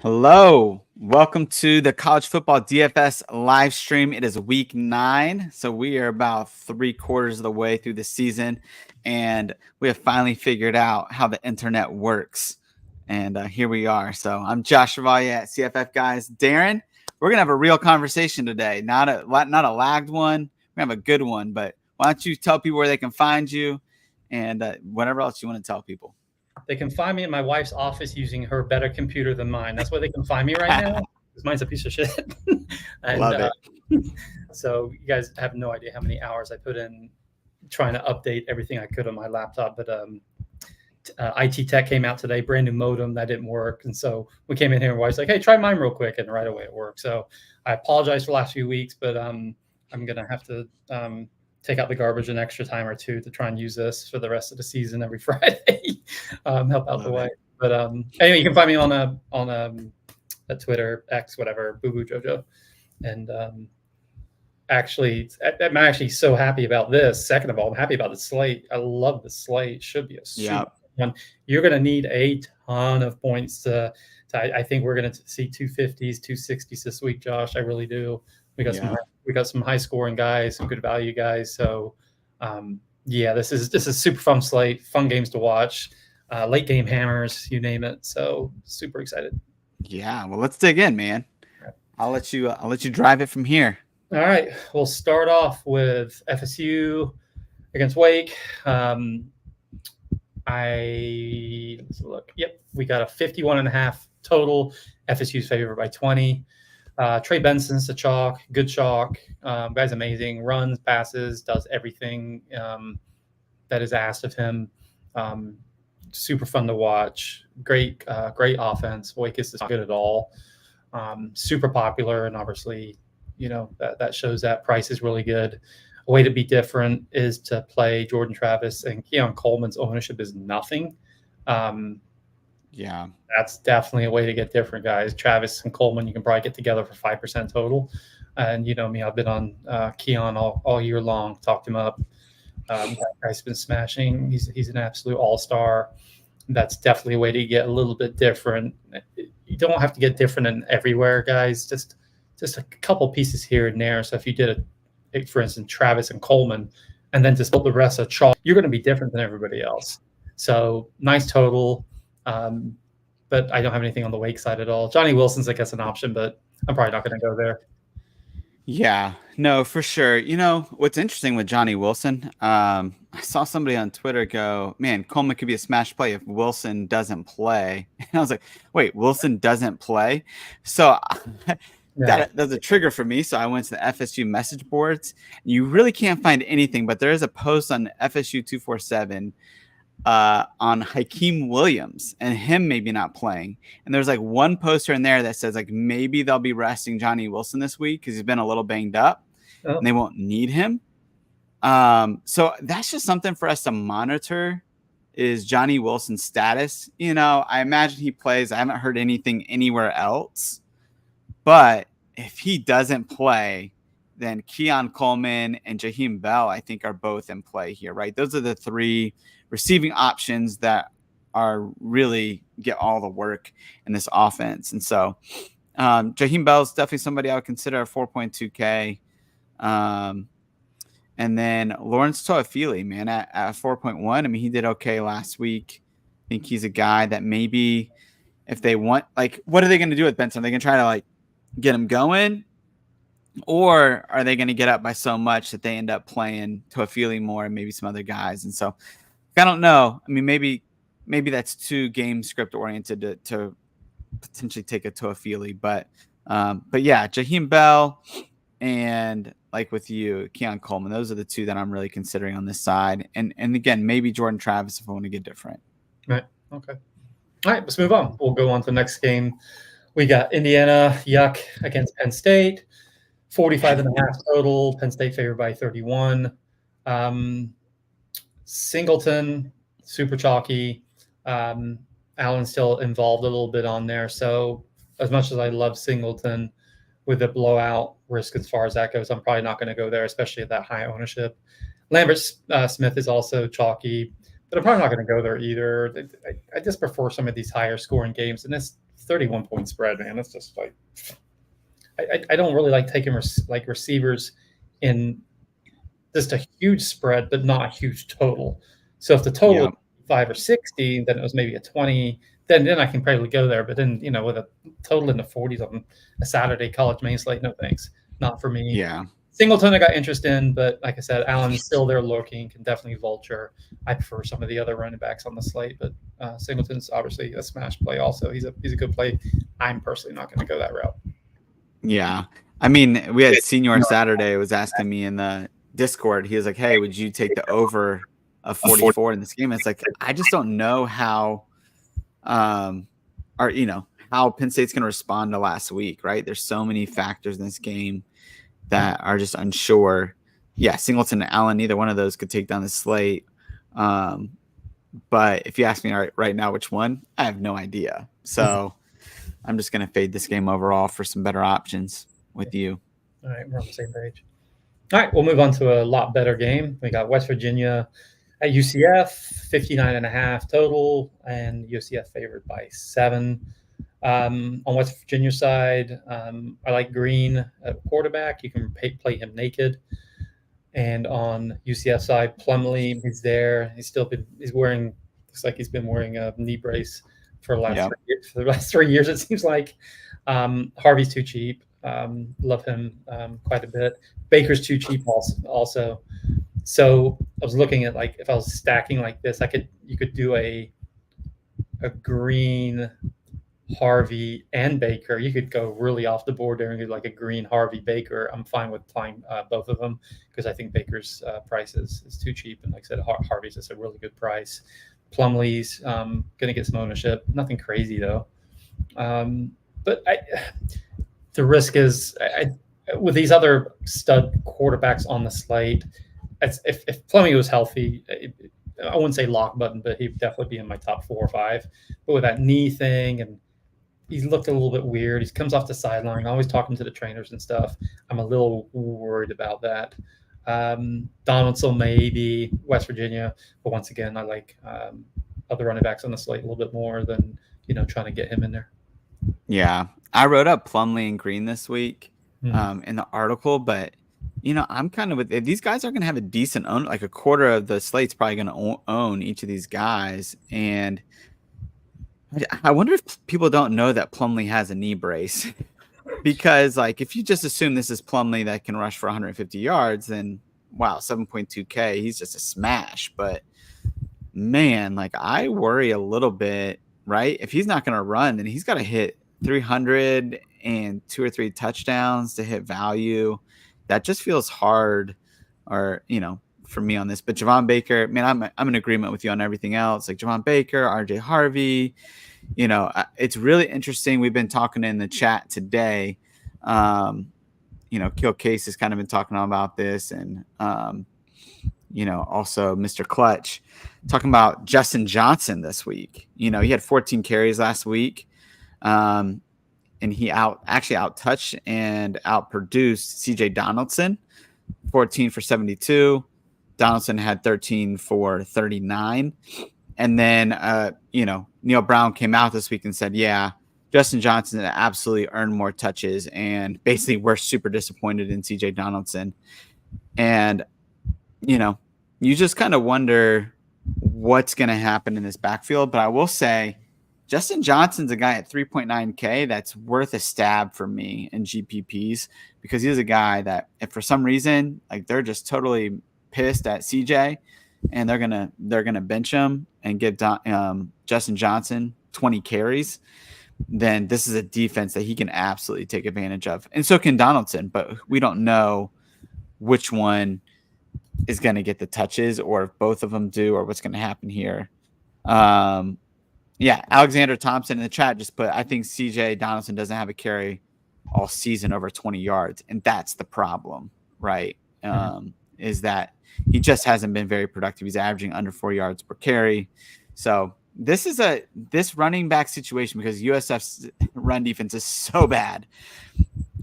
Hello, welcome to the College Football DFS live stream. It is week 9, so we are about 3/4 of the way through the season, and we have finally figured out how the internet works. And here we are. So I'm Josh Chevalier at CFF, guys. Darren, we're gonna have a real conversation today, not a lagged one. We're gonna have a good one. But why don't you tell people where they can find you, and whatever else you want to tell people. They can find me in my wife's office using her better computer than mine. That's where they can find me right now, because mine's a piece of shit. Love it. So you guys have no idea how many hours I put in trying to update everything I could on my laptop. But IT Tech came out today, brand new modem that didn't work. And so we came in here and wife's like, hey, try mine real quick. And right away it worked. So I apologize for the last few weeks, but I'm going to have to take out the garbage an extra time or two to try and use this for the rest of the season every Friday. Help out the way. But anyway, you can find me on a Twitter, X, whatever, Boo Boo Jojo. And I'm actually so happy about this. Second of all, I'm happy about the slate. I love the slate. It should be a super one. You're going to need a ton of points I think we're going to see 250s, 260s this week, Josh. I really do. We got some high scoring guys, some good value guys. So this is super fun slate, fun games to watch, late game hammers, you name it. So super excited. Yeah, well, let's dig in, man. I'll let you drive it from here. All right, we'll start off with FSU against Wake. Let's look. Yep, we got a 51.5 total. FSU's favored by 20. Trey Benson's a chalk, good chalk. Guy's amazing. Runs, passes, does everything that is asked of him. Super fun to watch. Great offense. Wake is not good at all. Super popular, and obviously, that shows that price is really good. A way to be different is to play Jordan Travis, and Keon Coleman's ownership is nothing. Yeah, that's definitely a way to get different, guys. Travis and Coleman, you can probably get together for 5% total. And you know me, I've been on Keon all year long, talked him up. That guy's been smashing. He's an absolute all-star. That's definitely a way to get a little bit different. You don't have to get different in everywhere, guys. Just a couple pieces here and there. So if you did for instance, Travis and Coleman, and then just build the rest of chalk, you're going to be different than everybody else. So nice total. But I don't have anything on the Wake side at all. Johnny Wilson's, I guess, an option, but I'm probably not going to go there. Yeah, no, for sure. What's interesting with Johnny Wilson, I saw somebody on Twitter go, man, Coleman could be a smash play if Wilson doesn't play. And I was like, wait, Wilson doesn't play? So that's a trigger for me. So I went to the FSU message boards. You really can't find anything, but there is a post on FSU 247 on Hakeem Williams and him maybe not playing. And there's like one poster in there that says like maybe they'll be resting Johnny Wilson this week because he's been a little banged up and they won't need him. So that's just something for us to monitor, is Johnny Wilson's status. I imagine he plays. I haven't heard anything anywhere else. But if he doesn't play, then Keon Coleman and Jaheim Bell, I think, are both in play here, right? Those are the 3 receiving options that are really get all the work in this offense. And so Jaheim Bell is definitely somebody I would consider a 4.2K. And then Lawrence Toafili, man, at 4.1. I mean, he did okay last week. I think he's a guy that maybe if they want, like, what are they going to do with Benson? Are they going to try to, like, get him going? Or are they going to get up by so much that they end up playing Toafili more and maybe some other guys? And so I don't know. I mean, maybe that's too game script oriented to potentially take a Toafili, but yeah, Jaheim Bell and, like with you, Keon Coleman, those are the 2 that I'm really considering on this side. And again, maybe Jordan Travis if I want to get different. Right. Okay. All right, let's move on. We'll go on to the next game. We got Indiana Yuck against Penn State, 45.5 total. Penn State favored by 31. Singleton, super chalky. Allen's still involved a little bit on there. So as much as I love Singleton, with a blowout risk as far as that goes, I'm probably not going to go there, especially at that high ownership. Lambert Smith is also chalky, but I'm probably not going to go there either. I just prefer some of these higher scoring games, and this 31 point spread, man. That's just like I don't really like taking receivers in just a huge spread, but not a huge total. So if the total Yeah. is 5 or 60, then it was maybe a 20. Then I can probably go there. But then with a total in the 40s on a Saturday college main slate, no thanks, not for me. Yeah. Singleton I got interest in, but like I said, Allen's still there lurking, can definitely vulture. I prefer some of the other running backs on the slate, but Singleton's obviously a smash play also. He's a good play. I'm personally not going to go that route. Yeah. I mean, we had Senior Saturday was asking me in the Discord. He was like, hey, would you take the over of 44 in this game? And it's like, I just don't know how how Penn State's going to respond to last week, right? There's so many factors in this game that are just unsure. Yeah, Singleton and Allen, neither one of those could take down the slate. But if you ask me right now which one, I have no idea. So I'm just going to fade this game overall for some better options with you. All right, we're on the same page. All right, we'll move on to a lot better game. We got West Virginia at UCF, 59.5 total, and UCF favored by 7. On West Virginia side, I like Green at quarterback. You can play him naked. And on UCF side, Plumlee is there. He's wearing, looks like he's been wearing a knee brace for the last 3 years, it seems like. Harvey's too cheap. Love him quite a bit. Baker's too cheap also. So I was looking at, like, if I was stacking like this, you could do a Green, Harvey, and Baker. You could go really off the board there and do like a Green, Harvey, Baker. I'm fine with playing both of them because I think Baker's price is too cheap. And like I said, Harvey's just a really good price. Plumlee's going to get some ownership. Nothing crazy though. But the risk is with these other stud quarterbacks on the slate, if Plumlee was healthy, I wouldn't say lock button, but he'd definitely be in my top 4 or 5. But with that knee thing, and he's looked a little bit weird. He comes off the sideline, always talking to the trainers and stuff. I'm a little worried about that. Donaldson maybe, West Virginia, but once again, I like other running backs on the slate a little bit more than trying to get him in there. Yeah, I wrote up Plumlee and Green this week in the article, but I'm kind of with these guys are going to have a decent own, like a quarter of the slate's probably going to own each of these guys. And I wonder if people don't know that Plumlee has a knee brace because, like, if you just assume this is Plumlee that can rush for 150 yards, then wow, 7.2K, he's just a smash. But man, like, I worry a little bit, right? If he's not going to run, then he's got to hit 300 and 2 or 3 touchdowns to hit value. That just feels hard, or for me on this. But Javon Baker, man, I'm in agreement with you on everything else. Like Javon Baker, RJ Harvey, it's really interesting. We've been talking in the chat today. Kill Case has kind of been talking about this, and also Mr. Clutch talking about Justin Johnson this week. He had 14 carries last week. And he out-touched and out-produced C.J. Donaldson, 14 for 72. Donaldson had 13 for 39. And then, Neil Brown came out this week and said, yeah, Justin Johnson absolutely earned more touches. And basically, we're super disappointed in C.J. Donaldson. And, you just kind of wonder what's going to happen in this backfield. But I will say, Justin Johnson's a guy at 3.9K that's worth a stab for me in GPPs because he's a guy that if for some reason, like, they're just totally pissed at CJ and they're gonna bench him and give Justin Johnson 20 carries, then this is a defense that he can absolutely take advantage of. And so can Donaldson, but we don't know which one is going to get the touches or if both of them do or what's going to happen here. Yeah, Alexander Thompson in the chat just put, I think C.J. Donaldson doesn't have a carry all season over 20 yards, and that's the problem, right? Is that he just hasn't been very productive. He's averaging under 4 yards per carry. So this is this running back situation because USF's run defense is so bad.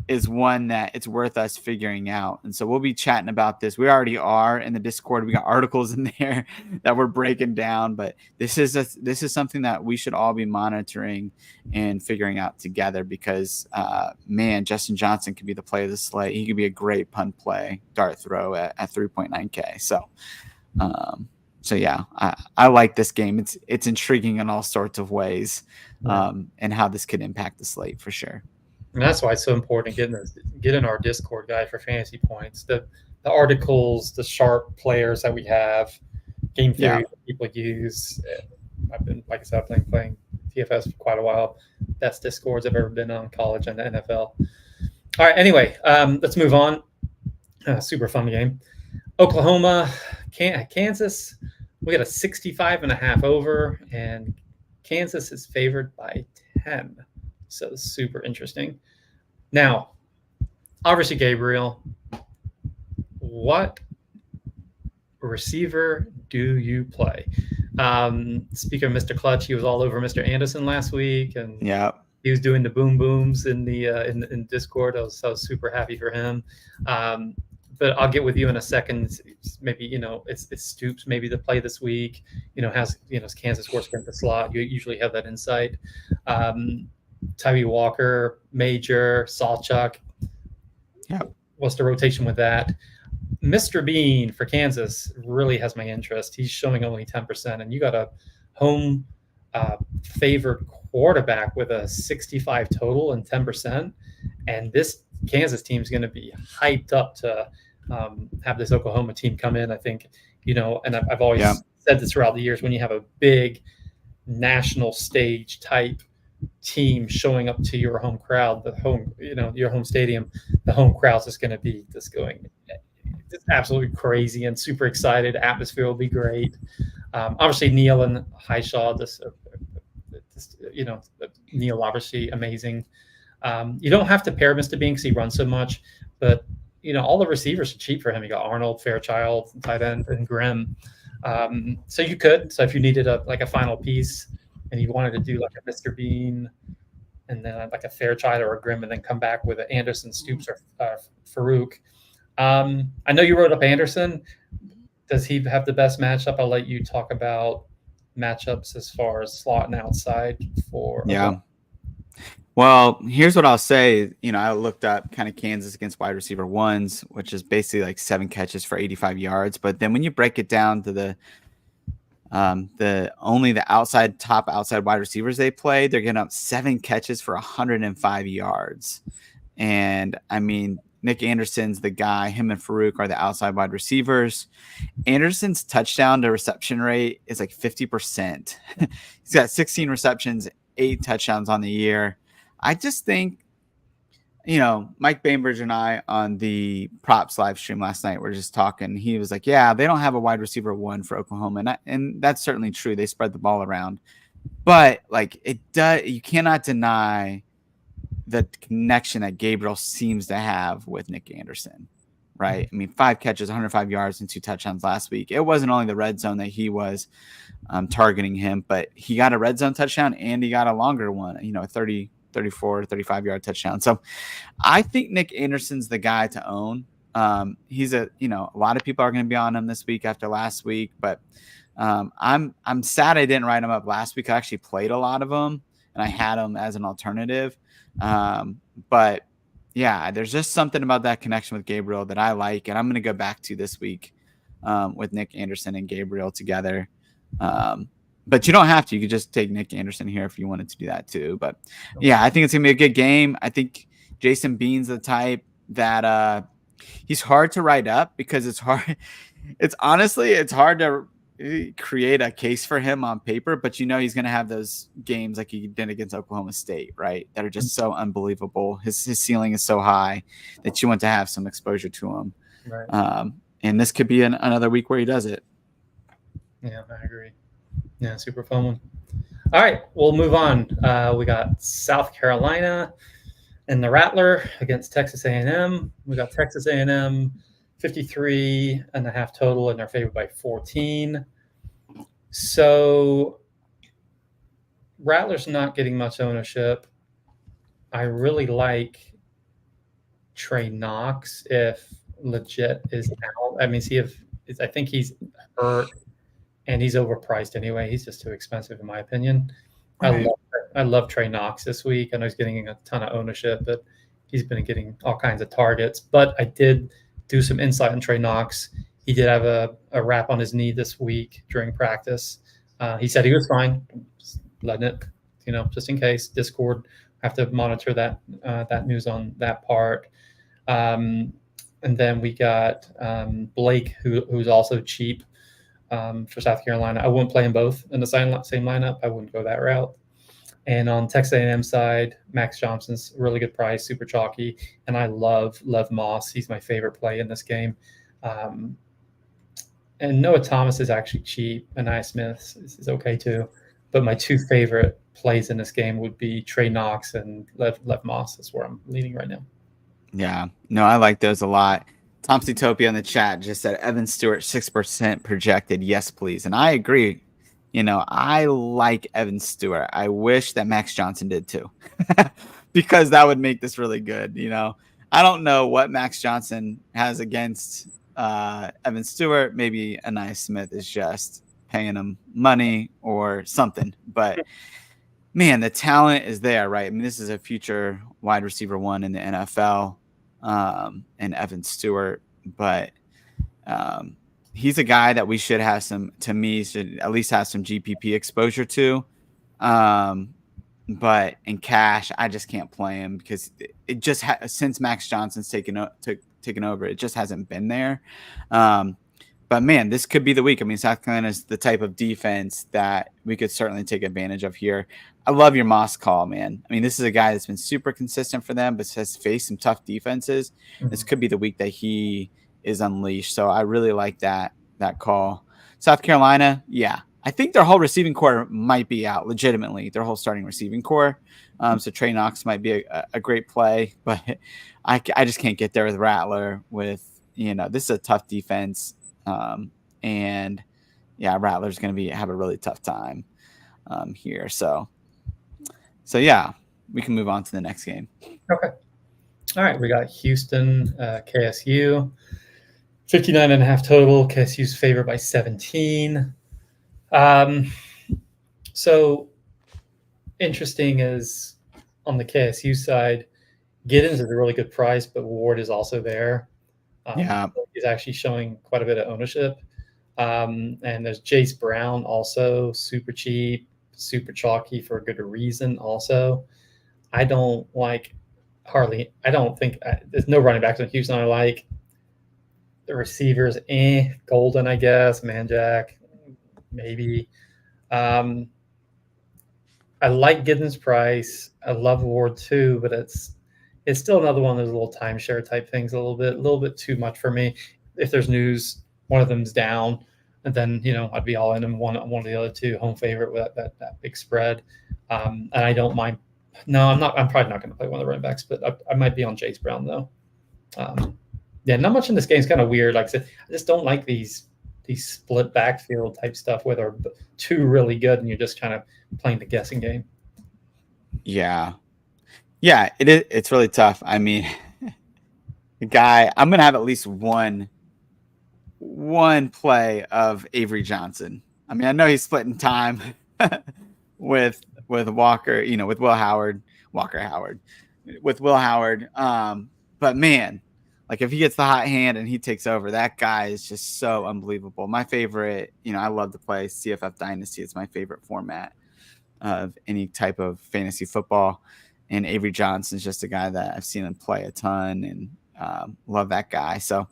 is one that it's worth us figuring out. And so we'll be chatting about this. We already are in the Discord. We got articles in there that we're breaking down, but this is something that we should all be monitoring and figuring out together because man, Justin Johnson could be the play of the slate. He could be a great punt play, dart throw at 3.9K. So yeah, I like this game. It's intriguing in all sorts of ways, and how this could impact the slate for sure. And that's why it's so important get in our Discord, guy, for fantasy points. The articles, the sharp players that we have, game theory that people use. I've been, like I said, playing TFS for quite a while. Best Discords I've ever been on, college and the NFL. All right, anyway, let's move on. Super fun game. Oklahoma, Kansas. We got a 65.5 over, and Kansas is favored by 10. So super interesting. Now, obviously, Gabriel, what receiver do you play? Speaking of Mr. Clutch, he was all over Mr. Anderson last week, and he was doing the boom booms in the in Discord. I was super happy for him. But I'll get with you in a second. Maybe it's Stoops maybe the play this week. Has Kansas works against the slot. You usually have that insight. Tyree Walker, Major, Sawchuk. Yeah. What's the rotation with that? Mr. Bean for Kansas really has my interest. He's showing only 10%, and you got a home favored quarterback with a 65 total and 10%. And this Kansas team is going to be hyped up to have this Oklahoma team come in. I think, and I've always said this throughout the years, when you have a big national stage type team showing up to your home crowd, your home stadium, the home crowd's just going to be just going absolutely crazy and super excited. Atmosphere will be great. Obviously, Neal and Highshaw, Neal obviously amazing. You don't have to pair Mr. Bean because he runs so much, but all the receivers are cheap for him. You got Arnold, Fairchild, tight end, and Grimm. So you could. So if you needed a final piece and you wanted to do like a Mr. Bean and then like a Fairchild or a Grimm and then come back with an Anderson, Stoops, or Farouk. I know you wrote up Anderson. Does he have the best matchup? I'll let you talk about matchups as far as slot and outside for. Yeah. Well, here's what I'll say. I looked up kind of Kansas against wide receiver ones, which is basically like 7 catches for 85 yards. But then when you break it down to the top outside wide receivers they play, they're getting up 7 catches for 105 yards. And I mean, Nick Anderson's the guy. Him and Farouk are the outside wide receivers. Anderson's touchdown to reception rate is like 50%. He's got 16 receptions, 8 touchdowns on the year. I just think, Mike Bainbridge and I on the props live stream last night were just talking. He was like, yeah, they don't have a wide receiver 1 for Oklahoma. And that's certainly true. They spread the ball around. But you cannot deny the connection that Gabriel seems to have with Nick Anderson, right? I mean, 5 catches, 105 yards, and 2 touchdowns last week. It wasn't only the red zone that he was targeting him, but he got a red zone touchdown and he got a longer one, a 30, 34, 35-yard touchdown. So I think Nick Anderson's the guy to own. He's a lot of people are going to be on him this week after last week, but I'm sad I didn't write him up last week. I actually played a lot of them and I had him as an alternative. But yeah, there's just something about that connection with Gabriel that I like, and I'm going to go back to this week with Nick Anderson and Gabriel together. But you don't have to. You could just take Nick Anderson here if you wanted to do that too. But yeah, I think it's going to be a good game. I think Jason Bean's the type that he's hard to write up because it's hard. It's hard to create a case for him on paper, but he's going to have those games like he did against Oklahoma State, right? That are just so unbelievable. His ceiling is so high that you want to have some exposure to him. Right. And this could be another week where he does it. Yeah, I agree. Yeah, super fun one. All right, we'll move on. We got South Carolina and the Rattler against Texas A&M. We got Texas A&M 53.5 total, and they're favored by 14. So Rattler's not getting much ownership. I really like Trey Knox if legit is out. I mean, I think he's hurt and he's overpriced anyway. He's just too expensive in my opinion. Right. I love Trey Knox this week. I know he's getting a ton of ownership, but he's been getting all kinds of targets. But I did do some insight on Trey Knox. He did have a wrap on his knee this week during practice. He said he was fine, just letting it, just in case. Discord have to monitor that news on that part. And then we got Blake, who's also cheap for South Carolina. I wouldn't play them both in the same lineup. I wouldn't go that route. And on Texas A&M side, Max Johnson's really good price, super chalky, and I love Moss. He's my favorite play in this game. And Noah Thomas is actually cheap, and Nia Smith is okay too. But my two favorite plays in this game would be Trey Knox and Lev Moss. That's where I'm leaning right now. Yeah, no, I like those a lot. Thompson Topia in the chat just said Evan Stewart 6% projected. Yes, please. And I agree. I like Evan Stewart. I wish that Max Johnson did too, because that would make this really good. I don't know what Max Johnson has against Evan Stewart. Maybe Ania Smith is just paying him money or something. But man, the talent is there, right? I mean, this is a future wide receiver one in the NFL, and Evan Stewart. But he's a guy that we should have should at least have some GPP exposure to. But in cash, I just can't play him because it just since Max Johnson's taken over, it just hasn't been there. But man, this could be the week. I mean, South Carolina is the type of defense that we could certainly take advantage of here. I love your Moss call, man. I mean, this is a guy that's been super consistent for them, but has faced some tough defenses. Mm-hmm. This could be the week that he is unleashed. So I really like that call. South Carolina, yeah. I think their whole receiving core might be out legitimately, their whole starting receiving core. So Trey Knox might be a great play, but I just can't get there with Rattler this is a tough defense. And yeah, Rattler's going to have a really tough time here. So yeah, we can move on to the next game. Okay. All right. We got Houston, KSU, 59.5 total. KSU's favored by 17. So interesting is on the KSU side, Giddens is a really good price, but Ward is also there. He's actually showing quite a bit of ownership. And there's Jace Brown also, super cheap, super chalky for a good reason also. I don't think there's no running backs in Houston I like. The receivers, Golden, I guess, Manjack, maybe. I like Giddens' price. I love Ward too, but it's still another one of those little timeshare type things, a little bit too much for me. If there's news, one of them's down, and then I'd be all in on one of the other two, home favorite with that big spread. And I don't mind. No, I'm not. I'm probably not going to play one of the running backs, but I might be on Jace Brown though. Not much in this game is kind of weird. Like I said, I just don't like these split backfield type stuff where they're two really good and you're just kind of playing the guessing game. Yeah, it's really tough. I mean, the guy, I'm gonna have at least one play of Avery Johnson. I mean, I know he's splitting time with Walker, with Will Howard. But man, like if he gets the hot hand and he takes over, that guy is just so unbelievable. My favorite, I love to play CFF Dynasty. It's my favorite format of any type of fantasy football. And Avery Johnson's just a guy that I've seen him play a ton and love that guy. So,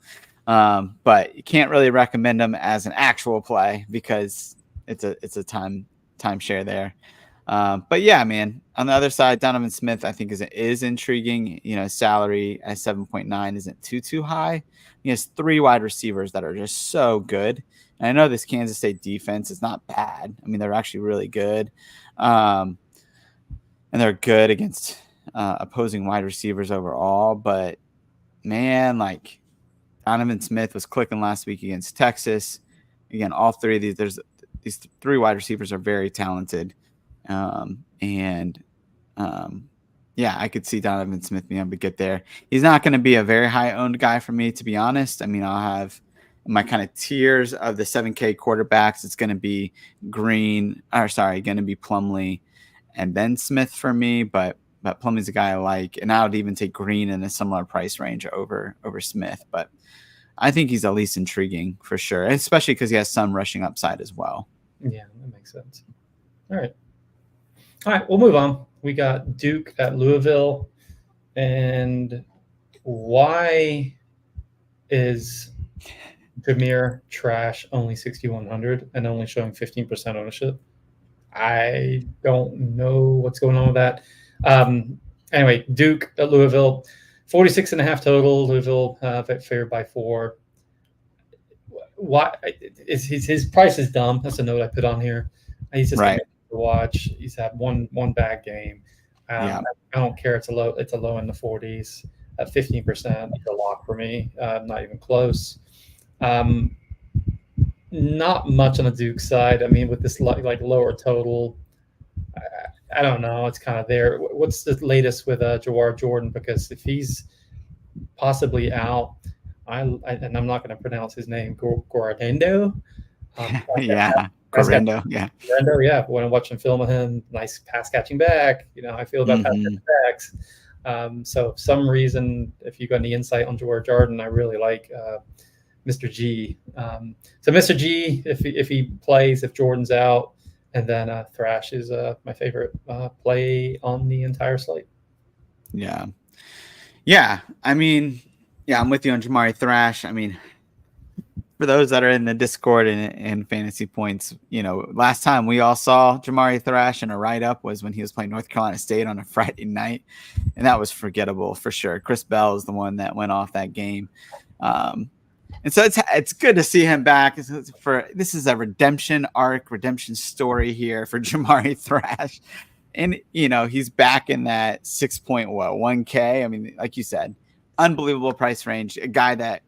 but you can't really recommend him as an actual play because it's a timeshare there. But yeah, man, on the other side, Donovan Smith, I think is intriguing. Salary at 7.9 isn't too high. He has 3 wide receivers that are just so good. And I know this Kansas State defense is not bad. I mean, they're actually really good. And they're good against opposing wide receivers overall. But man, like Donovan Smith was clicking last week against Texas. Again, all 3 of these 3 wide receivers are very talented. Yeah, I could see Donovan Smith being able to get there. He's not going to be a very high owned guy for me, to be honest. I mean, I'll have my kind of tiers of the 7K quarterbacks. It's going to be going to be Plumlee and then Smith for me. But Plumlee's a guy I like, and I would even take Green in a similar price range over Smith. But I think he's at least intriguing for sure, especially because he has some rushing upside as well. Yeah, that makes sense. All right, we'll move on. We got Duke at Louisville, and why is Jameer trash only 6,100 and only showing 15% ownership? I don't know what's going on with that. Anyway, Duke at Louisville, 46.5 total. Louisville favored by 4. Why is his price is dumb? That's a note I put on here. He's just right. To watch. He's had one bad game. I don't care. It's a low in the 40s at 15%. It's a lock for me. Not even close. Not much on the Duke side. I mean, with this like lower total, I don't know. It's kind of there. What's the latest with Jawar Jordan? Because if he's possibly out, and I'm not going to pronounce his name, Guardendo. Yeah. Correndo, yeah. Corendo, yeah. When I'm watching film of him, nice pass catching back. You know, I feel about pass catching backs. So, for some reason, if you got any insight on Jawar Jordan, I really like Mr. G. So, Mr. G, if he plays, if Jordan's out, and then Thrash is my favorite play on the entire slate. Yeah. Yeah. I mean, yeah, I'm with you on Jamari Thrash. I mean, for those that are in the Discord and Fantasy Points, you know, last time we all saw Jamari Thrash in a write-up was when he was playing North Carolina State on a Friday night, and that was forgettable for sure. Chris Bell is the one that went off that game. And so it's good to see him back. This is a redemption story here for Jamari Thrash. And, you know, he's back in that 6.1K. I mean, like you said, unbelievable price range. A guy that,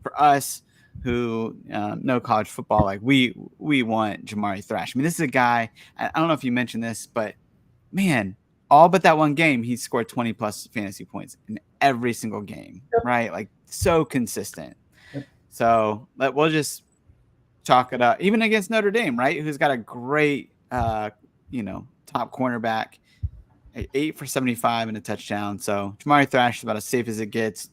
for us who know college football, like we want Jamari Thrash. I mean, this is a guy, I don't know if you mentioned this, but man, all but that one game, he scored 20 plus fantasy points in every single game, right? Like so consistent. So we'll just chalk it up, even against Notre Dame, right? Who's got a great, top cornerback, 8 for 75 and a touchdown. So Jamari Thrash is about as safe as it gets.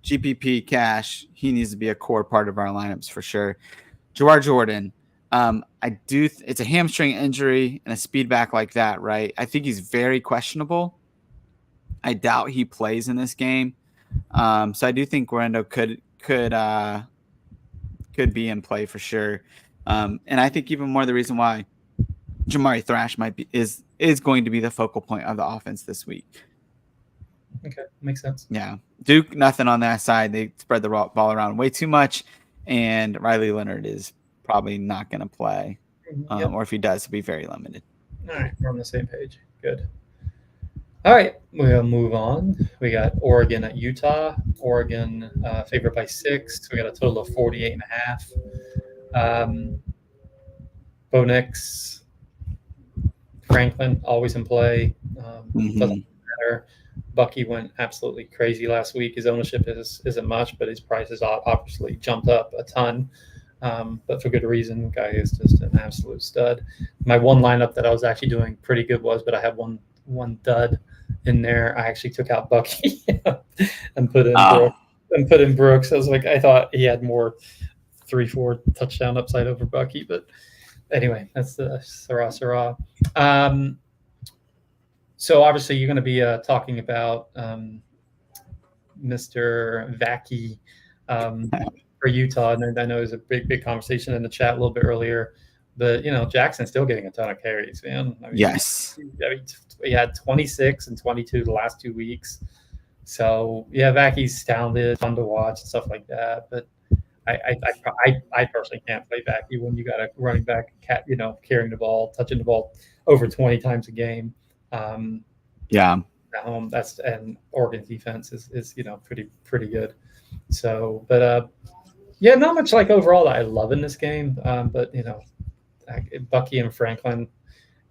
GPP cash, he needs to be a core part of our lineups for sure. Jawar Jordan, it's a hamstring injury and a speed back like that, right? I think he's very questionable. I doubt he plays in this game. So I do think Guarendo could be in play for sure. And I think even more the reason why Jamari Thrash is going to be the focal point of the offense this week. Okay, makes sense. Yeah. Duke, nothing on that side. They spread the ball around way too much, and Riley Leonard is probably not going to play. Or if he does, he'll be very limited. All right, we're on the same page. Good. All right, we'll move on. We got Oregon at Utah. Oregon favored by 6. We got a total of 48.5. Bo Nix, Franklin, always in play. Doesn't matter. Bucky went absolutely crazy last week. His ownership isn't much, but his price has obviously jumped up a ton. But for good reason. Guy is just an absolute stud. My one lineup that I was actually doing pretty good but I had one dud in there. I actually took out Bucky and put in Brooks. I thought he had more 3-4 touchdown upside over Bucky, but anyway, that's the Sarah. So obviously you're going to be talking about Mr. Vacky for Utah, and I know there's a big conversation in the chat a little bit earlier, but Jackson's still getting a ton of carries, man. Yes. He had 26 and 22 the last 2 weeks. So yeah, Vacky's talented, fun to watch and stuff like that. But I personally can't play Vacky when you got a running back, carrying the ball, touching the ball over 20 times a game. And Oregon's defense is pretty good. So, but not much like overall that I love in this game. But Bucky and Franklin,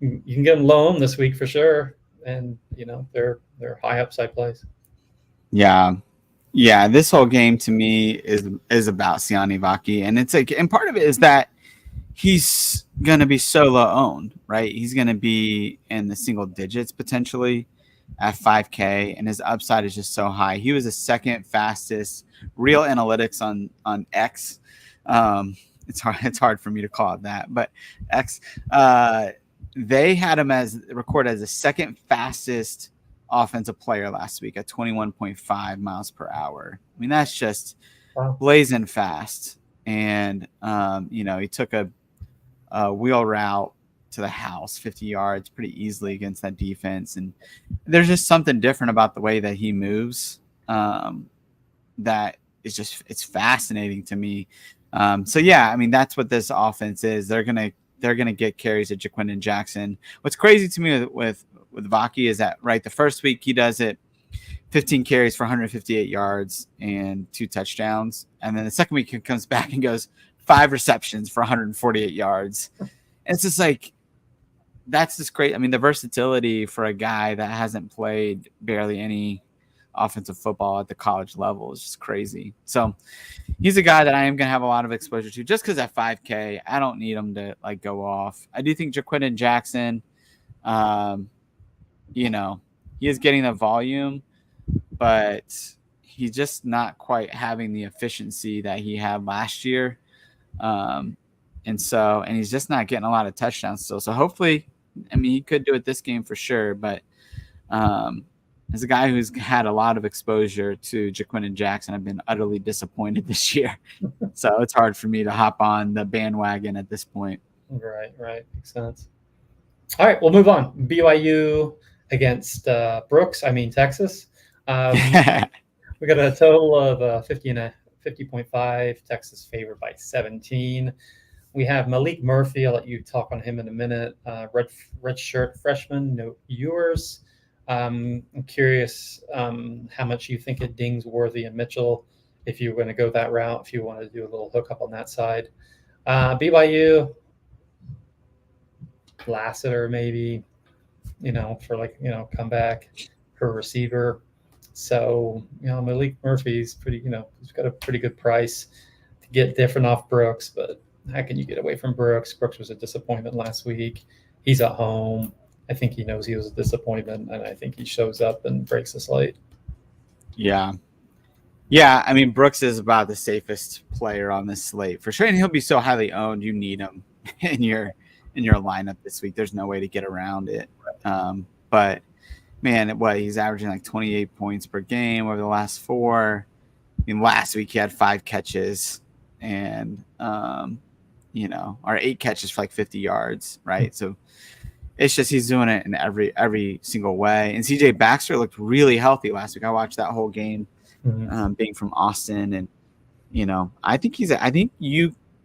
you can get them low this week for sure. and they're high upside plays. Yeah. Yeah, this whole game to me is about Siani Vaki, and it's like, and part of it is that he's gonna be solo owned, right? He's gonna be in the single digits potentially at 5K, and his upside is just so high. He was the second fastest. Real analytics on X. It's hard for me to call it that, but X. They had him as recorded as the second fastest offensive player last week at 21.5 miles per hour. I mean, that's just blazing fast. And he took a wheel route to the house 50 yards pretty easily against that defense, and there's just something different about the way that he moves that is just, it's fascinating to me. So yeah, I mean, that's what this offense is. They're gonna get carries at Jaquindon Jackson. What's crazy to me with Vaki is that, right, the first week he does it 15 carries for 158 yards and 2 touchdowns, and then the second week he comes back and goes 5 receptions for 148 yards. And it's just like, that's just great. I mean, the versatility for a guy that hasn't played barely any offensive football at the college level is just crazy. So he's a guy that I am going to have a lot of exposure to just because at 5K, I don't need him to like go off. I do think Jaquindon Jackson, he is getting the volume, but he's just not quite having the efficiency that he had last year. And he's just not getting a lot of touchdowns still. So hopefully, I mean, he could do it this game for sure, but as a guy who's had a lot of exposure to Jaquindon Jackson, I've been utterly disappointed this year. So it's hard for me to hop on the bandwagon at this point. Right. Makes sense. All right, we'll move on. BYU against Texas. We got a total of 50.5. Texas favored by 17. We have Malik Murphy. I'll let you talk on him in a minute. Red shirt freshman. Note yours. I'm curious how much you think it dings Worthy and Mitchell if you were going to go that route, if you wanted to do a little hookup on that side. BYU, Lassiter maybe, for comeback for receiver. So, Malik Murphy's pretty, he's got a pretty good price to get different off Brooks, but how can you get away from Brooks? Brooks was a disappointment last week. He's at home. I think he knows he was a disappointment, and I think he shows up and breaks the slate. Yeah. Yeah, I mean, Brooks is about the safest player on this slate for sure, and he'll be so highly owned. You need him in your lineup this week. There's no way to get around it. But man, he's averaging like 28 points per game over the last 4. I mean, last week he had 5 catches and or 8 catches for like 50 yards, right? So it's just he's doing it in every single way. And CJ Baxter looked really healthy last week. I watched that whole game, being from Austin, and I think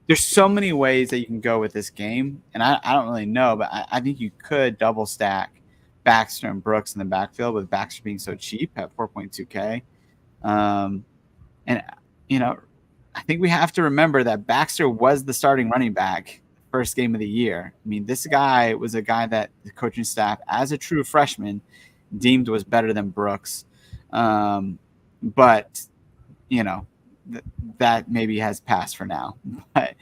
there's so many ways that you can go with this game, and I don't really know, but I think you could double stack Baxter and Brooks in the backfield with Baxter being so cheap at 4.2K. And I think we have to remember that Baxter was the starting running back first game of the year. I mean, this guy was a guy that the coaching staff, as a true freshman, deemed was better than Brooks. But that maybe has passed for now. But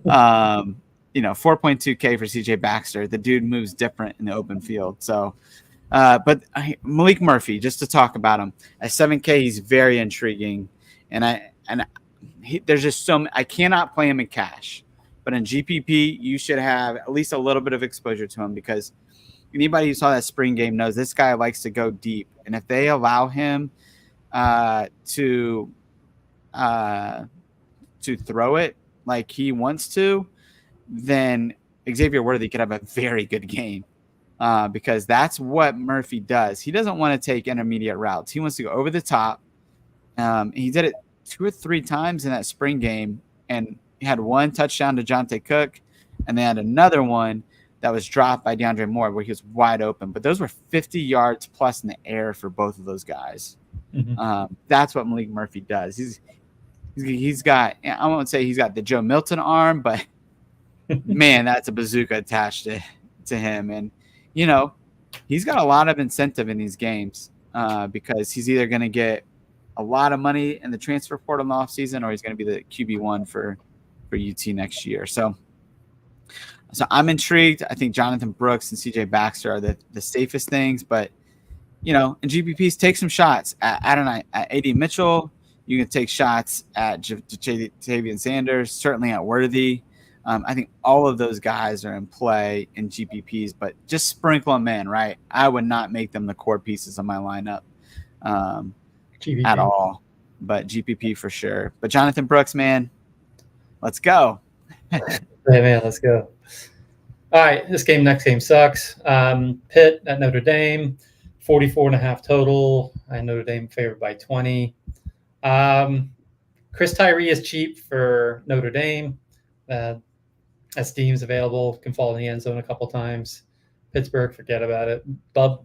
4.2K for CJ Baxter. The dude moves different in the open field. So, but Malik Murphy, just to talk about him at 7K, he's very intriguing, and there's just so I cannot play him in cash, but in GPP you should have at least a little bit of exposure to him, because anybody who saw that spring game knows this guy likes to go deep, and if they allow him to throw it like he wants to, then Xavier Worthy could have a very good game, because that's what Murphy does. He doesn't want to take intermediate routes. He wants to go over the top. He did it 2 or 3 times in that spring game, and he had 1 touchdown to Jonte Cook, and they had another one that was dropped by DeAndre Moore where he was wide open. But those were 50 yards plus in the air for both of those guys. Mm-hmm. That's what Malik Murphy does. He's got, I won't say he's got the Joe Milton arm, but man, that's a bazooka attached to him. And he's got a lot of incentive in these games because he's either going to get a lot of money in the transfer portal in the offseason or he's going to be the QB1 for UT next year. So I'm intrigued. I think Jonathan Brooks and CJ Baxter are the safest things, but in GPPs, take some shots at AD Mitchell. You can take shots at Ja'Tavion Sanders, certainly at Worthy. I think all of those guys are in play in GPPs, but just sprinkle them in, right? I would not make them the core pieces of my lineup at all, but GPP for sure. But Jonathan Brooks, man, let's go. Hey, man, let's go. All right, next game sucks. Pitt at Notre Dame, 44.5 total. Notre Dame favored by 20. Chris Tyree is cheap for Notre Dame. Esteem's available, can fall in the end zone a couple times. Pittsburgh, forget about it. A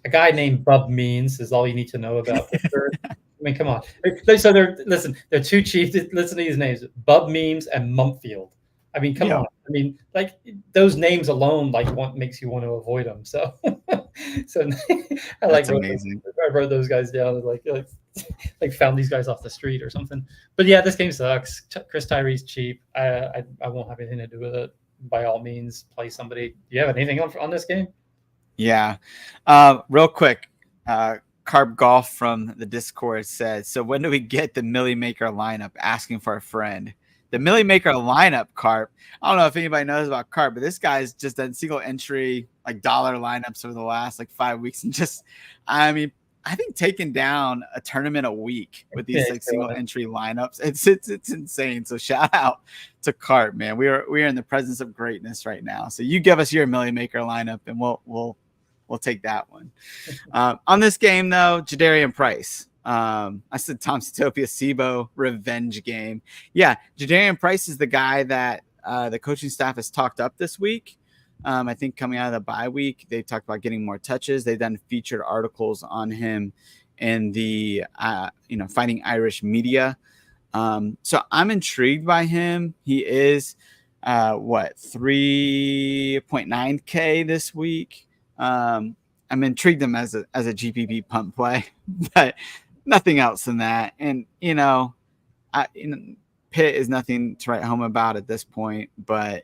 guy named Bub Means is all you need to know about Pittsburgh. I mean, come on. So they're too cheap. Listen to these names: Bub Means and Mumpfield. I mean, come on. I mean, like those names alone, makes you want to avoid them. So, That's amazing. I wrote those guys down, like found these guys off the street or something. But yeah, this game sucks. Chris Tyree's cheap. I won't have anything to do with it. By all means, play somebody. Do you have anything on this game? Yeah. Real quick. Carb Golf from the Discord said, so when do we get the Millie Maker lineup? Asking for a friend. The Millie Maker lineup, Carp. I don't know if anybody knows about Carp, but this guy's just done single entry, dollar lineups over the last 5 weeks. And I think taking down a tournament a week with these single entry lineups, it's insane. So shout out to Carp, man. We are in the presence of greatness right now. So you give us your Millie Maker lineup and we'll take that one. On this game though, Jadarian Price. I said Tom Cetopia Sibo revenge game. Yeah, Jadarian Price is the guy that the coaching staff has talked up this week. I think coming out of the bye week, they talked about getting more touches. They've done featured articles on him in the Fighting Irish media. So I'm intrigued by him. He is 3.9K this week. I'm intrigued him as a GPP punt play, but nothing else than that. And Pitt is nothing to write home about at this point, but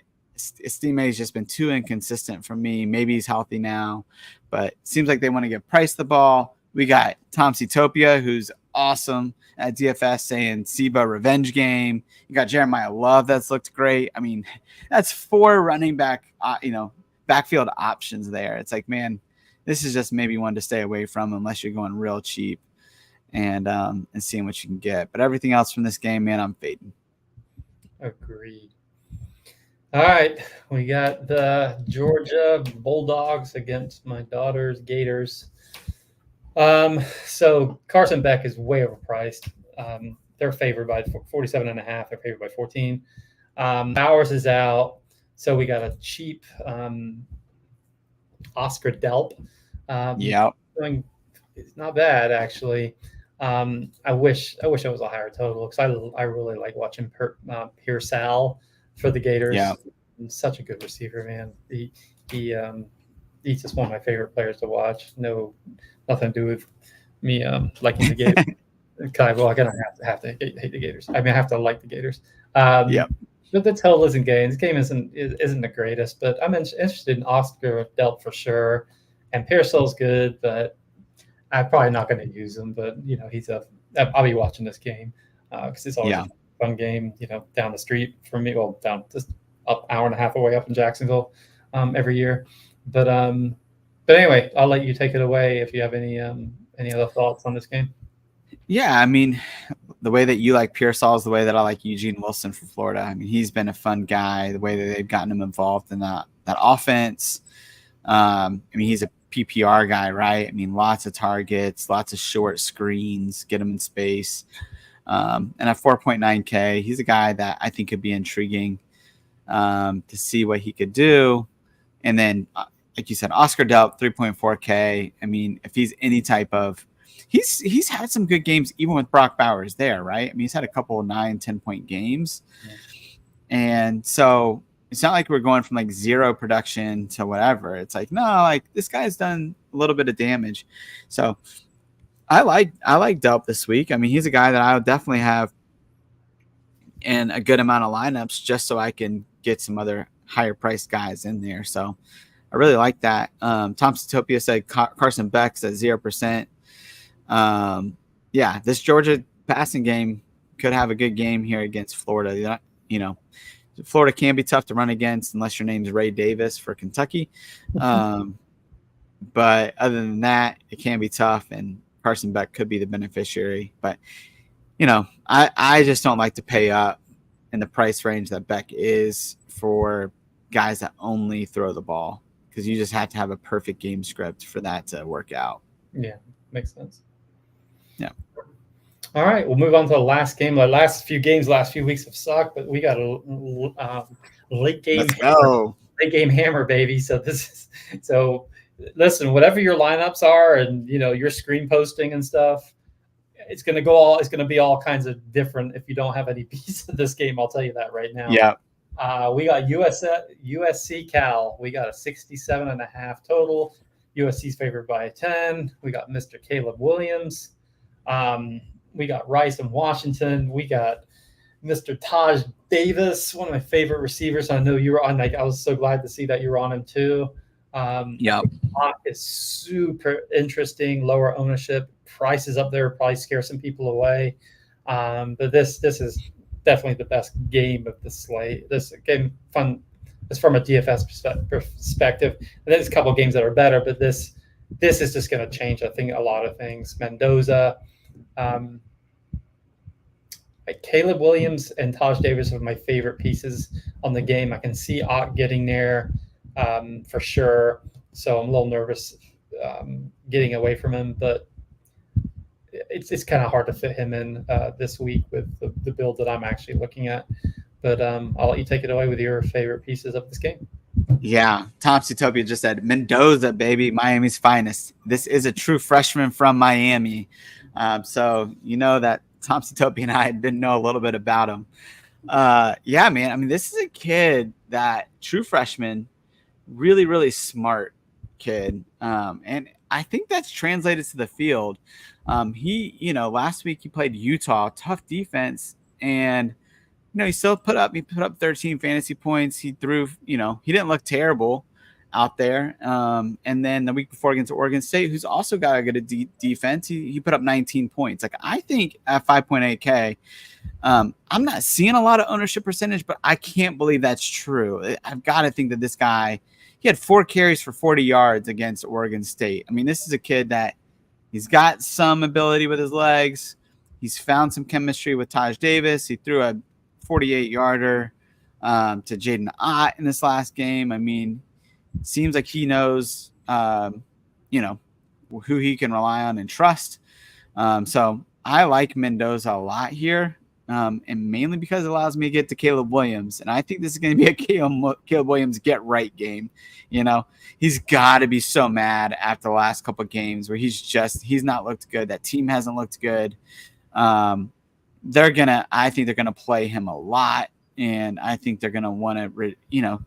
Estime has just been too inconsistent for me. Maybe he's healthy now, but it seems like they want to give Price the ball. We got Tom Cetopia, who's awesome at DFS, saying Siba revenge game. You got Jeremiah Love that's looked great. I mean, that's 4 running back, backfield options there. It's like, man, this is just maybe one to stay away from unless you're going real cheap and seeing what you can get. But everything else from this game, man, I'm fading. Agreed. All right, we got the Georgia Bulldogs against my daughter's Gators. So Carson Beck is way overpriced. They're favored by 47.5. They're favored by 14. Bowers is out, so we got a cheap Oscar Delp. It's not bad actually. I wish it was a higher total because I really like watching Pearsall for the Gators. Yeah, such a good receiver, man. He's just one of my favorite players to watch. Nothing to do with me liking the Gators. I'm gonna have to hate the Gators. I have to like the Gators. But the total isn't game. This game isn't the greatest, but I'm interested in Oscar Delp for sure. And Pearsall's good, but I'm probably not going to use him. But I'll be watching this game because it's always a fun game. Down the street from me, well, down just up hour and a half away up in Jacksonville every year. But anyway, I'll let you take it away if you have any other thoughts on this game. Yeah, the way that you like Pearsall is the way that I like Eugene Wilson from Florida. He's been a fun guy. The way that they've gotten him involved in that offense. He's a PPR guy, right? Lots of targets, lots of short screens, get him in space. And at 4.9K, he's a guy that I think could be intriguing to see what he could do. And then, like you said, Oscar Delp, 3.4K. If he's any type of he's had some good games even with Brock Bowers there, right? He's had a couple of 9-10 point games. Yeah. And so it's not like we're going from like zero production to whatever. It's like, no, like this guy's done a little bit of damage. So I like Delp this week. I mean, he's a guy that I would definitely have in a good amount of lineups just so I can get some other higher priced guys in there. So I really like that. Tom Satopia said Carson Beck's at 0%. Yeah, this Georgia passing game could have a good game here against Florida. You know, Florida can be tough to run against unless your name's Ray Davis for Kentucky. But other than that, it can be tough, and Carson Beck could be the beneficiary. But, you know, I just don't like to pay up in the price range that Beck is for guys that only throw the ball, because you just have to have a perfect game script for that to work out. Yeah, makes sense. Yeah. All right, we'll move on to the last game. The last few weeks have sucked, but we got a late game. Let's go. Late game hammer, baby. So listen, whatever your lineups are, and your screen posting and stuff, it's going to be all kinds of different if you don't have any piece of this game. I'll tell you that right now. Yeah. We got USC Cal. We got a 67.5 total. USC's favored by 10. We got Mr. Caleb Williams. We got Rice in Washington. We got Mr. Taj Davis, one of my favorite receivers. I know you were on. I was so glad to see that you were on him too. Yeah, is super interesting. Lower ownership, prices up there probably scare some people away. But this is definitely the best game of the slate. This game fun. It's from a DFS perspective. And there's a couple of games that are better, but this is just going to change, I think, a lot of things. Mendoza, Caleb Williams and Taj Davis are my favorite pieces on the game. I can see Ott getting there for sure. So I'm a little nervous getting away from him, but it's kind of hard to fit him in this week with the build that I'm actually looking at. But I'll let you take it away with your favorite pieces of this game. Yeah, Tom Satopia just said, Mendoza, baby, Miami's finest. This is a true freshman from Miami. So you know that Tom Satopia and I didn't know a little bit about him. Yeah, man. I mean, this is a kid that true freshman, really, really smart kid. And I think that's translated to the field. Last week he played Utah, tough defense, and he still put up 13 fantasy points. He threw, he didn't look terrible out there. And then the week before against Oregon State, who's also got a good defense, he put up 19 points. Like, I think at 5.8K, I'm not seeing a lot of ownership percentage, but I can't believe that's true. I've got to think that this guy, he had 4 carries for 40 yards against Oregon State. I mean, this is a kid that he's got some ability with his legs. He's found some chemistry with Taj Davis. He threw a 48-yarder to Jaden Ott in this last game. I mean, seems like he knows, who he can rely on and trust. So I like Mendoza a lot here, and mainly because it allows me to get to Caleb Williams. And I think this is going to be a Caleb Williams get-right game. He's got to be so mad after the last couple of games where he's not looked good. That team hasn't looked good. I think they're going to play him a lot, and I think they're going to want to,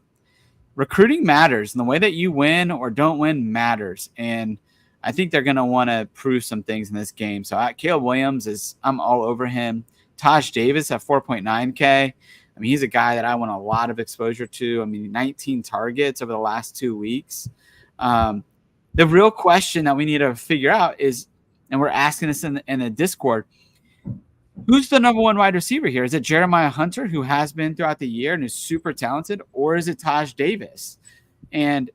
recruiting matters, and the way that you win or don't win matters. And I think they're going to want to prove some things in this game. So Caleb Williams I'm all over him. Taj Davis at 4.9K. I mean, he's a guy that I want a lot of exposure to. I mean, 19 targets over the last 2 weeks. The real question that we need to figure out is, and we're asking this in the Discord, who's the number one wide receiver here? Is it Jeremiah Hunter, who has been throughout the year and is super talented, or is it Taj Davis? And,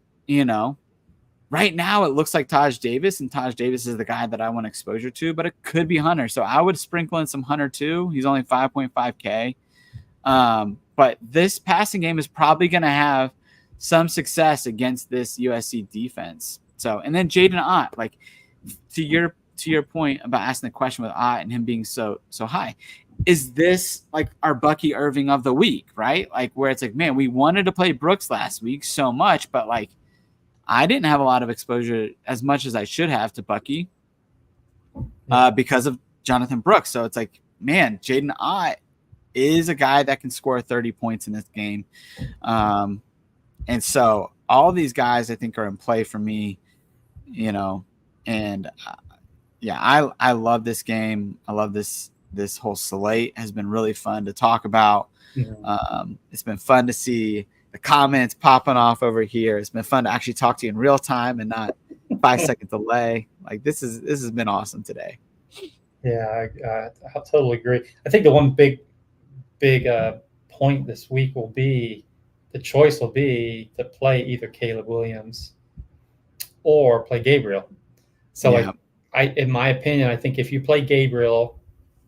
right now it looks like Taj Davis, and Taj Davis is the guy that I want exposure to, but it could be Hunter. So I would sprinkle in some Hunter too. He's only 5.5K. But this passing game is probably going to have some success against this USC defense. So, and then Jaden Ott, like, to your point about asking the question with Ott and him being so high, is this like our Bucky Irving of the week, right? Like, where it's like, man, we wanted to play Brooks last week so much, but like, I didn't have a lot of exposure as much as I should have to Bucky because of Jonathan Brooks. So it's like, man, Jaden Ott is a guy that can score 30 points in this game. And so all these guys I think are in play for me, and yeah, I love this game. I love this whole slate. Has been really fun to talk about. It's been fun to see the comments popping off over here. It's been fun to actually talk to you in real time and not 5-second delay. Like this has been awesome today. Yeah, I totally agree. I think the one big point this week will be the choice will be to play either Caleb Williams or play Gabriel. So in my opinion, I think if you play Gabriel,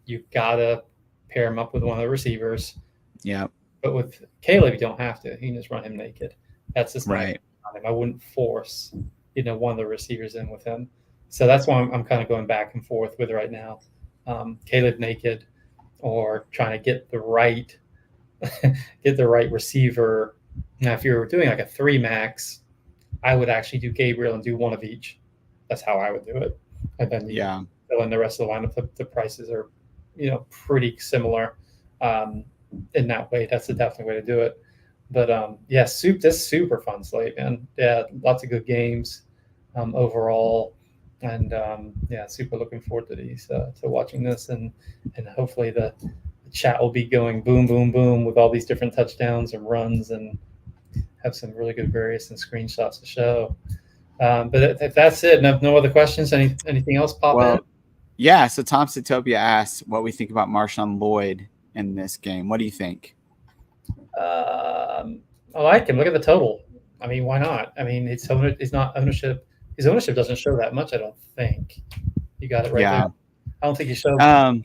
you gotta pair him up with one of the receivers. Yeah. But with Caleb, you don't have to. You can just run him naked. That's just right. I wouldn't force, one of the receivers in with him. So that's why I'm kind of going back and forth with right now. Caleb naked, or trying to get the right receiver. Now, if you're doing like a 3 max, I would actually do Gabriel and do one of each. That's how I would do it. And then fill in the rest of the lineup. The prices are, pretty similar. In that way, that's the definite way to do it. But this super fun slate, man. Yeah, lots of good games overall, and super looking forward to these to watching this, and hopefully the chat will be going boom, boom, boom with all these different touchdowns and runs, and have some really good various and screenshots to show. But if that's it, no other questions, anything else pop in? Yeah, so Tom Satopia asks what we think about Marshawn Lloyd in this game. What do you think? I like him. Look at the total. I mean, why not? I mean, it's not ownership. His ownership doesn't show that much, I don't think. You got it right there. I don't think he showed. I'm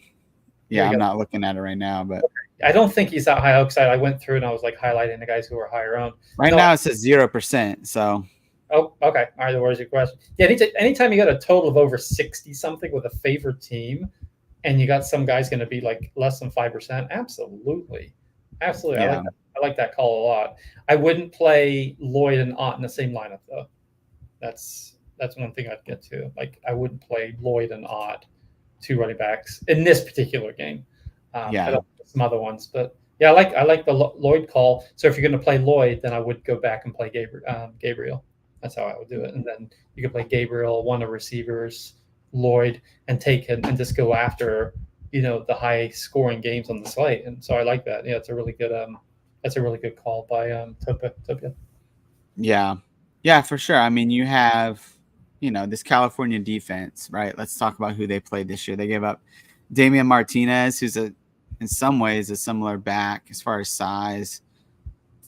not looking at it right now, but I don't think he's that high up. I went through and I was like highlighting the guys who are higher owned. Right now it says 0%. So. Oh, okay. All right. Where's your question? Yeah. Anytime you got a total of over 60 something with a favorite team, and you got some guys going to be like less than 5%, absolutely. Yeah. I like that call a lot. I wouldn't play Lloyd and Ott in the same lineup though. That's one thing I'd get to. Like I wouldn't play Lloyd and Ott, 2 running backs in this particular game. I don't know some other ones, but yeah, I like the Lloyd call. So if you're going to play Lloyd, then I would go back and play Gabriel. That's how I would do it. And then you could play Gabriel, one of receivers, Lloyd, and take him and just go after, the high scoring games on the slate. And so I like that. Yeah, it's a really good call by Topia. Yeah, for sure. I mean, you have, this California defense, right? Let's talk about who they played this year. They gave up Damian Martinez, who's in some ways a similar back as far as size,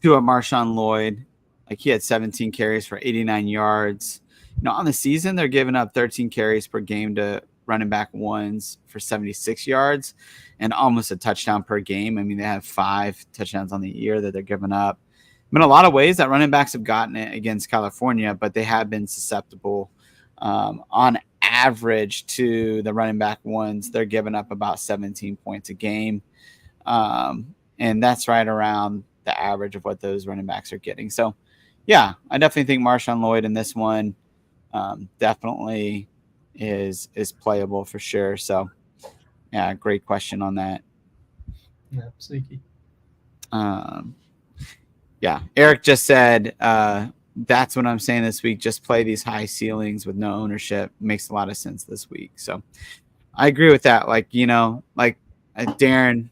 to a Marshawn Lloyd. Like he had 17 carries for 89 yards. On the season, they're giving up 13 carries per game to running back ones for 76 yards and almost a touchdown per game. I mean, they have 5 touchdowns on the year that they're giving up. In a lot of ways that running backs have gotten it against California, but they have been susceptible on average to the running back ones. They're giving up about 17 points a game. And that's right around the average of what those running backs are getting. So, yeah, I definitely think Marshawn Lloyd in this one definitely is playable for sure. So, yeah, great question on that. Yeah, sneaky. Yeah, Eric just said that's what I'm saying this week. Just play these high ceilings with no ownership. Makes a lot of sense this week. So I agree with that. Like, Darren,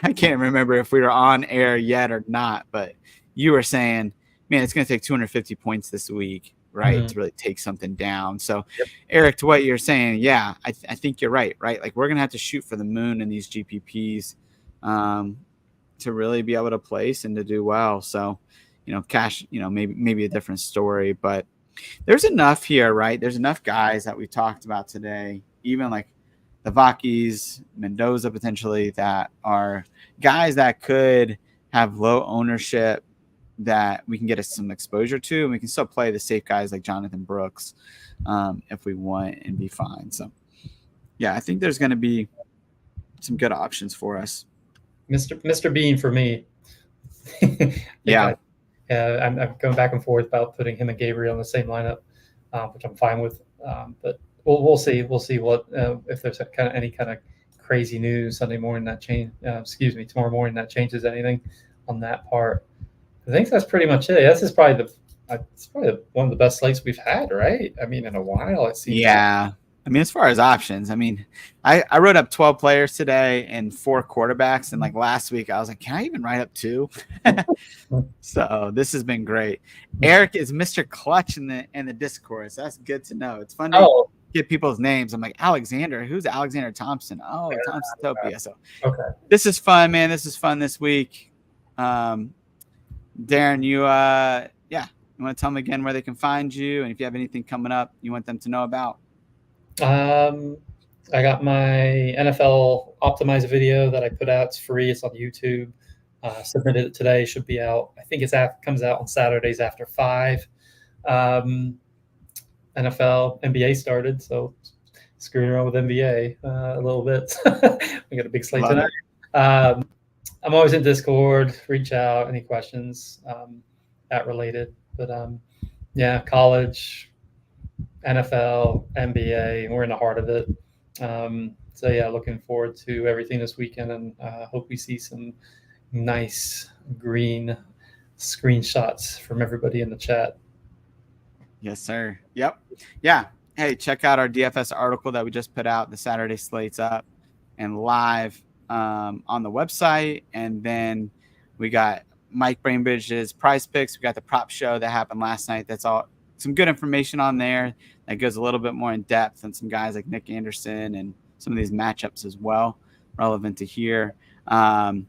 I can't remember if we were on air yet or not, but you were saying, man, it's going to take 250 points this week, right, to really take something down. So, Eric, to what you're saying, yeah, I think you're right? Like, we're going to have to shoot for the moon in these GPPs to really be able to place and to do well. So, cash, maybe a different story, but there's enough here, right? There's enough guys that we talked about today, even like the Vakis, Mendoza potentially, that are guys that could have low ownership that we can get us some exposure to, and we can still play the safe guys like Jonathan Brooks if we want and be fine. So, yeah, I think there's going to be some good options for us. Mr. Bean for me. Yeah. I'm going back and forth about putting him and Gabriel in the same lineup, which I'm fine with. But we'll see. We'll see what if there's any kind of crazy news Sunday morning that tomorrow morning that changes anything on that part. I think that's pretty much it. This is probably one of the best slates we've had, right? I mean, in a while, it seems. Yeah. I mean, as far as options, I mean, I wrote up 12 players today and 4 quarterbacks. And like last week, I was like, can I even write up 2? So this has been great. Eric is Mr. Clutch in the Discord. So that's good to know. It's fun to get people's names. I'm like, Alexander. Who's Alexander Thompson? Oh, Thompson Topia. So this is fun, man. This is fun this week. Darren, you want to tell them again where they can find you, and if you have anything coming up you want them to know about? I got my NFL optimized video that I put out. It's free. It's on YouTube. Submitted it today. Should be out. I think comes out on Saturdays after 5. NFL, NBA started, so screwing around with NBA a little bit. We got a big slate tonight. I'm always in Discord. Reach out. Any questions that related. But college, NFL, NBA, we're in the heart of it. So yeah, looking forward to everything this weekend, and hope we see some nice green screenshots from everybody in the chat. Yes, sir. Yep. Yeah. Hey, check out our DFS article that we just put out. The Saturday slate's up and live on the website. And then we got Mike Brainbridge's Prize Picks. We got the prop show that happened last night. That's all some good information on there that goes a little bit more in depth, and some guys like Nick Anderson and some of these matchups as well, relevant to here. And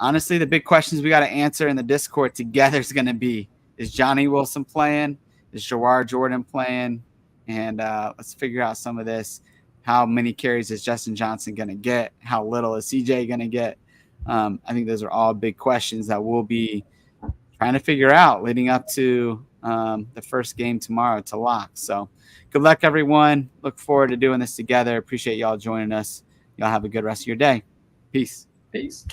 honestly, the big questions we got to answer in the Discord together is going to be, is Johnny Wilson playing? Is Jawar Jordan playing? And let's figure out some of this. How many carries is Justin Johnson going to get? How little is CJ going to get? I think those are all big questions that we'll be trying to figure out leading up to the first game tomorrow to lock. So good luck, everyone. Look forward to doing this together. Appreciate y'all joining us. Y'all have a good rest of your day. Peace. Peace.